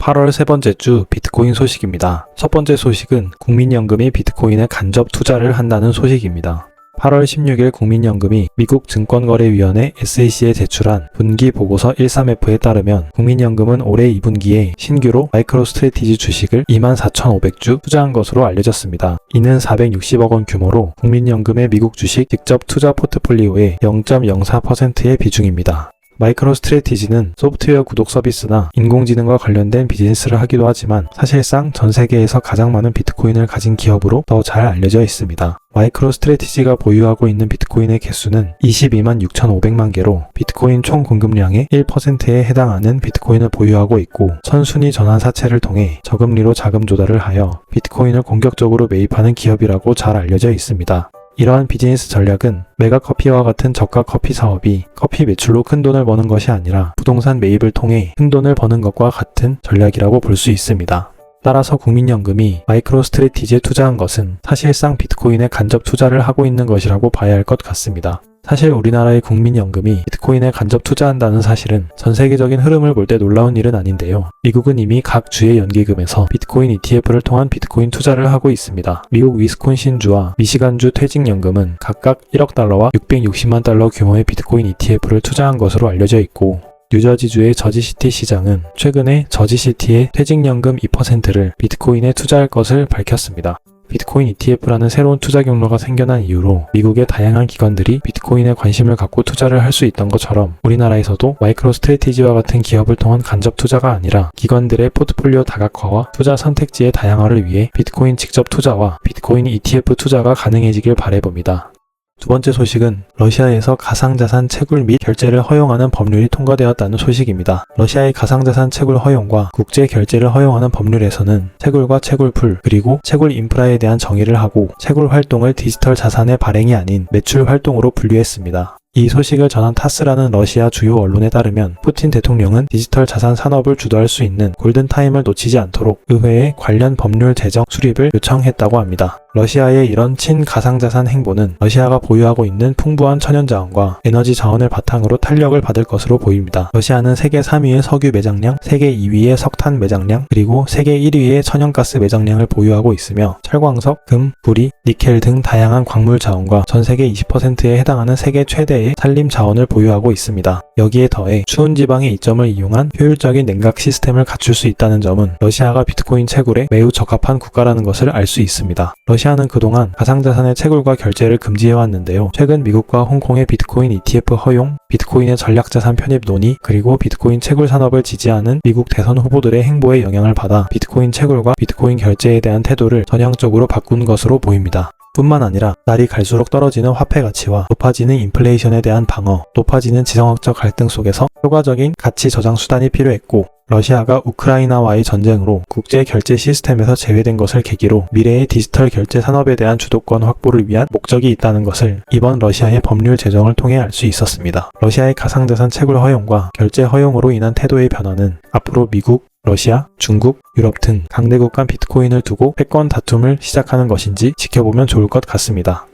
8월 세 번째 주 비트코인 소식입니다. 첫 번째 소식은 국민연금이 비트코인에 간접 투자를 한다는 소식입니다. 8월 16일 국민연금이 미국 증권거래위원회 SEC에 제출한 분기 보고서 13F에 따르면 국민연금은 올해 2분기에 신규로 마이크로스트래티지 주식을 24,500주 투자한 것으로 알려졌습니다. 이는 460억 원 규모로 국민연금의 미국 주식 직접 투자 포트폴리오의 0.04%의 비중입니다. 마이크로스트래티지는 소프트웨어 구독 서비스나 인공지능과 관련된 비즈니스를 하기도 하지만 사실상 전 세계에서 가장 많은 비트코인을 가진 기업으로 더 잘 알려져 있습니다. 마이크로스트래티지가 보유하고 있는 비트코인의 개수는 22만 6,500만 개로 비트코인 총 공급량의 1%에 해당하는 비트코인을 보유하고 있고 선순위 전환 사채를 통해 저금리로 자금 조달을 하여 비트코인을 공격적으로 매입하는 기업이라고 잘 알려져 있습니다. 이러한 비즈니스 전략은 메가커피와 같은 저가 커피 사업이 커피 매출로 큰 돈을 버는 것이 아니라 부동산 매입을 통해 큰 돈을 버는 것과 같은 전략이라고 볼 수 있습니다. 따라서 국민연금이 마이크로스트래티지에 투자한 것은 사실상 비트코인에 간접 투자를 하고 있는 것이라고 봐야 할 것 같습니다. 사실 우리나라의 국민연금이 비트코인에 간접 투자한다는 사실은 전 세계적인 흐름을 볼 때 놀라운 일은 아닌데요. 미국은 이미 각 주의 연기금에서 비트코인 ETF를 통한 비트코인 투자를 하고 있습니다. 미국 위스콘신주와 미시간주 퇴직연금은 각각 1억 달러와 660만 달러 규모의 비트코인 ETF를 투자한 것으로 알려져 있고 뉴저지주의 저지시티 시장은 최근에 저지시티의 퇴직연금 2%를 비트코인에 투자할 것을 밝혔습니다. 비트코인 ETF라는 새로운 투자 경로가 생겨난 이후로 미국의 다양한 기관들이 비트코인에 관심을 갖고 투자를 할 수 있던 것처럼 우리나라에서도 마이크로스트래티지와 같은 기업을 통한 간접 투자가 아니라 기관들의 포트폴리오 다각화와 투자 선택지의 다양화를 위해 비트코인 직접 투자와 비트코인 ETF 투자가 가능해지길 바라봅니다. 두 번째 소식은 러시아에서 가상자산 채굴 및 결제를 허용하는 법률이 통과되었다는 소식입니다. 러시아의 가상자산 채굴 허용과 국제 결제를 허용하는 법률에서는 채굴과 채굴풀 그리고 채굴 인프라에 대한 정의를 하고 채굴 활동을 디지털 자산의 발행이 아닌 매출 활동으로 분류했습니다. 이 소식을 전한 타스라는 러시아 주요 언론에 따르면 푸틴 대통령은 디지털 자산 산업을 주도할 수 있는 골든타임을 놓치지 않도록 의회에 관련 법률 제정 수립을 요청했다고 합니다. 러시아의 이런 친가상자산 행보는 러시아가 보유하고 있는 풍부한 천연자원과 에너지 자원을 바탕으로 탄력을 받을 것으로 보입니다. 러시아는 세계 3위의 석유 매장량, 세계 2위의 석탄 매장량, 그리고 세계 1위의 천연가스 매장량을 보유하고 있으며 철광석, 금, 구리, 니켈 등 다양한 광물 자원과 전 세계 20%에 해당하는 세계 최대의 산림 자원을 보유하고 있습니다. 여기에 더해 추운 지방의 이점을 이용한 효율적인 냉각 시스템을 갖출 수 있다는 점은 러시아가 비트코인 채굴에 매우 적합한 국가라는 것을 알 수 있습니다. 러시아는 그동안 가상자산의 채굴과 결제를 금지해왔는데요. 최근 미국과 홍콩의 비트코인 ETF 허용, 비트코인의 전략자산 편입 논의, 그리고 비트코인 채굴 산업을 지지하는 미국 대선 후보들의 행보에 영향을 받아 비트코인 채굴과 비트코인 결제에 대한 태도를 전향적으로 바꾼 것으로 보입니다. 뿐만 아니라 날이 갈수록 떨어지는 화폐 가치와 높아지는 인플레이션에 대한 방어, 높아지는 지정학적 갈등 속에서 효과적인 가치 저장 수단이 필요했고 러시아가 우크라이나와의 전쟁으로 국제 결제 시스템에서 제외된 것을 계기로 미래의 디지털 결제 산업에 대한 주도권 확보를 위한 목적이 있다는 것을 이번 러시아의 법률 제정을 통해 알 수 있었습니다. 러시아의 가상자산 채굴 허용과 결제 허용으로 인한 태도의 변화는 앞으로 미국, 러시아, 중국, 유럽 등 강대국 간 비트코인을 두고 패권 다툼을 시작하는 것인지 지켜보면 좋을 것 같습니다.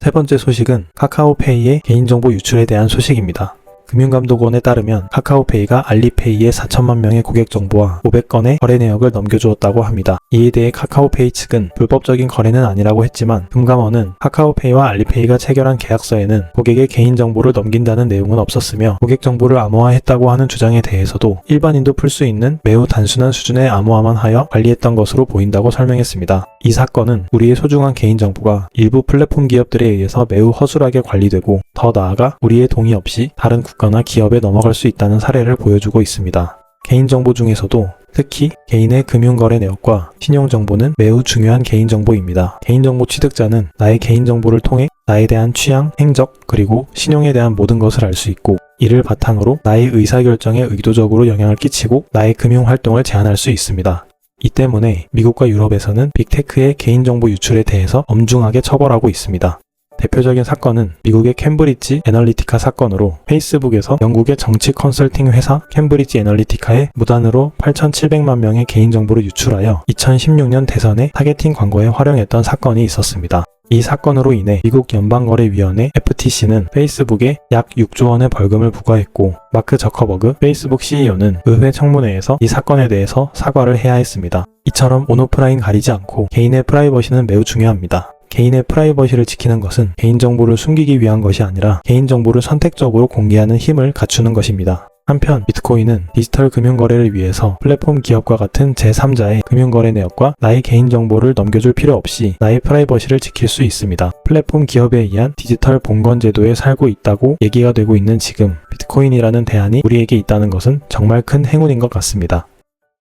세 번째 소식은 카카오페이의 개인정보 유출에 대한 소식입니다. 금융감독원에 따르면 카카오페이가 알리페이에 4천만 명의 고객 정보와 500건의 거래 내역을 넘겨주었다고 합니다. 이에 대해 카카오페이 측은 불법적인 거래는 아니라고 했지만 금감원은 카카오페이와 알리페이가 체결한 계약서에는 고객의 개인정보를 넘긴다는 내용은 없었으며 고객 정보를 암호화했다고 하는 주장에 대해서도 일반인도 풀 수 있는 매우 단순한 수준의 암호화만 하여 관리했던 것으로 보인다고 설명했습니다. 이 사건은 우리의 소중한 개인정보가 일부 플랫폼 기업들에 의해서 매우 허술하게 관리되고 더 나아가 우리의 동의 없이 다른 국가나 기업에 넘어갈 수 있다는 사례를 보여주고 있습니다. 개인정보 중에서도 특히 개인의 금융거래 내역과 신용정보는 매우 중요한 개인정보입니다. 개인정보 취득자는 나의 개인정보를 통해 나에 대한 취향, 행적, 그리고 신용에 대한 모든 것을 알 수 있고 이를 바탕으로 나의 의사결정에 의도적으로 영향을 끼치고 나의 금융활동을 제한할 수 있습니다. 이 때문에 미국과 유럽에서는 빅테크의 개인정보 유출에 대해서 엄중하게 처벌하고 있습니다. 대표적인 사건은 미국의 캠브리지 애널리티카 사건으로 페이스북에서 영국의 정치 컨설팅 회사 캠브리지 애널리티카에 무단으로 8,700만 명의 개인정보를 유출하여 2016년 대선에 타겟팅 광고에 활용했던 사건이 있었습니다. 이 사건으로 인해 미국 연방거래위원회 FTC는 페이스북에 약 6조 원의 벌금을 부과했고 마크 저커버그 페이스북 CEO는 의회 청문회에서 이 사건에 대해서 사과를 해야 했습니다. 이처럼 온오프라인 가리지 않고 개인의 프라이버시는 매우 중요합니다. 개인의 프라이버시를 지키는 것은 개인정보를 숨기기 위한 것이 아니라 개인정보를 선택적으로 공개하는 힘을 갖추는 것입니다. 한편 비트코인은 디지털 금융거래를 위해서 플랫폼 기업과 같은 제3자의 금융거래 내역과 나의 개인정보를 넘겨줄 필요 없이 나의 프라이버시를 지킬 수 있습니다. 플랫폼 기업에 의한 디지털 봉건 제도에 살고 있다고 얘기가 되고 있는 지금 비트코인이라는 대안이 우리에게 있다는 것은 정말 큰 행운인 것 같습니다.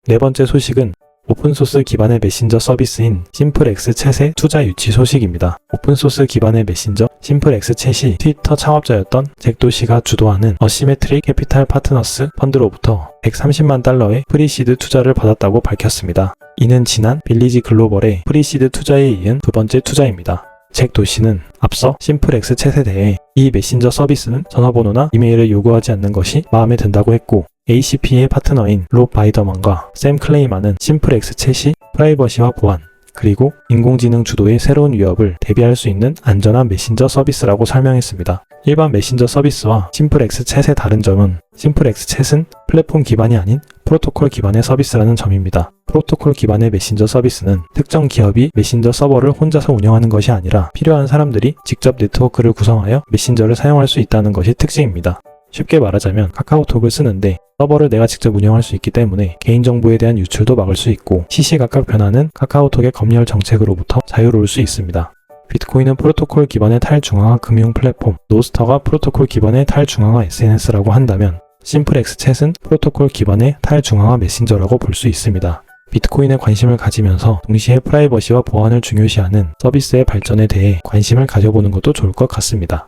네 번째 소식은 오픈소스 기반의 메신저 서비스인 심플X 챗의 투자 유치 소식입니다. 오픈소스 기반의 메신저 심플X 챗이 트위터 창업자였던 잭 도시가 주도하는 어시메트릭 캐피탈 파트너스 펀드로부터 130만 달러의 프리시드 투자를 받았다고 밝혔습니다. 이는 지난 빌리지 글로벌의 프리시드 투자에 이은 두 번째 투자입니다. 잭 도시는 앞서 심플X 챗에 대해 이 메신저 서비스는 전화번호나 이메일을 요구하지 않는 것이 마음에 든다고 했고 ACP의 파트너인 롭 바이더먼과 샘 클레이만은 심플X 챗이 프라이버시와 보안, 그리고 인공지능 주도의 새로운 위협을 대비할 수 있는 안전한 메신저 서비스라고 설명했습니다. 일반 메신저 서비스와 심플X 챗의 다른 점은 심플X 챗은 플랫폼 기반이 아닌 프로토콜 기반의 서비스라는 점입니다. 프로토콜 기반의 메신저 서비스는 특정 기업이 메신저 서버를 혼자서 운영하는 것이 아니라 필요한 사람들이 직접 네트워크를 구성하여 메신저를 사용할 수 있다는 것이 특징입니다. 쉽게 말하자면 카카오톡을 쓰는데 서버를 내가 직접 운영할 수 있기 때문에 개인정보에 대한 유출도 막을 수 있고 시시각각 변하는 카카오톡의 검열 정책으로부터 자유로울 수 있습니다. 비트코인은 프로토콜 기반의 탈중앙화 금융 플랫폼, 노스터가 프로토콜 기반의 탈중앙화 SNS라고 한다면 심플X 챗은 프로토콜 기반의 탈중앙화 메신저라고 볼 수 있습니다. 비트코인에 관심을 가지면서 동시에 프라이버시와 보안을 중요시하는 서비스의 발전에 대해 관심을 가져보는 것도 좋을 것 같습니다.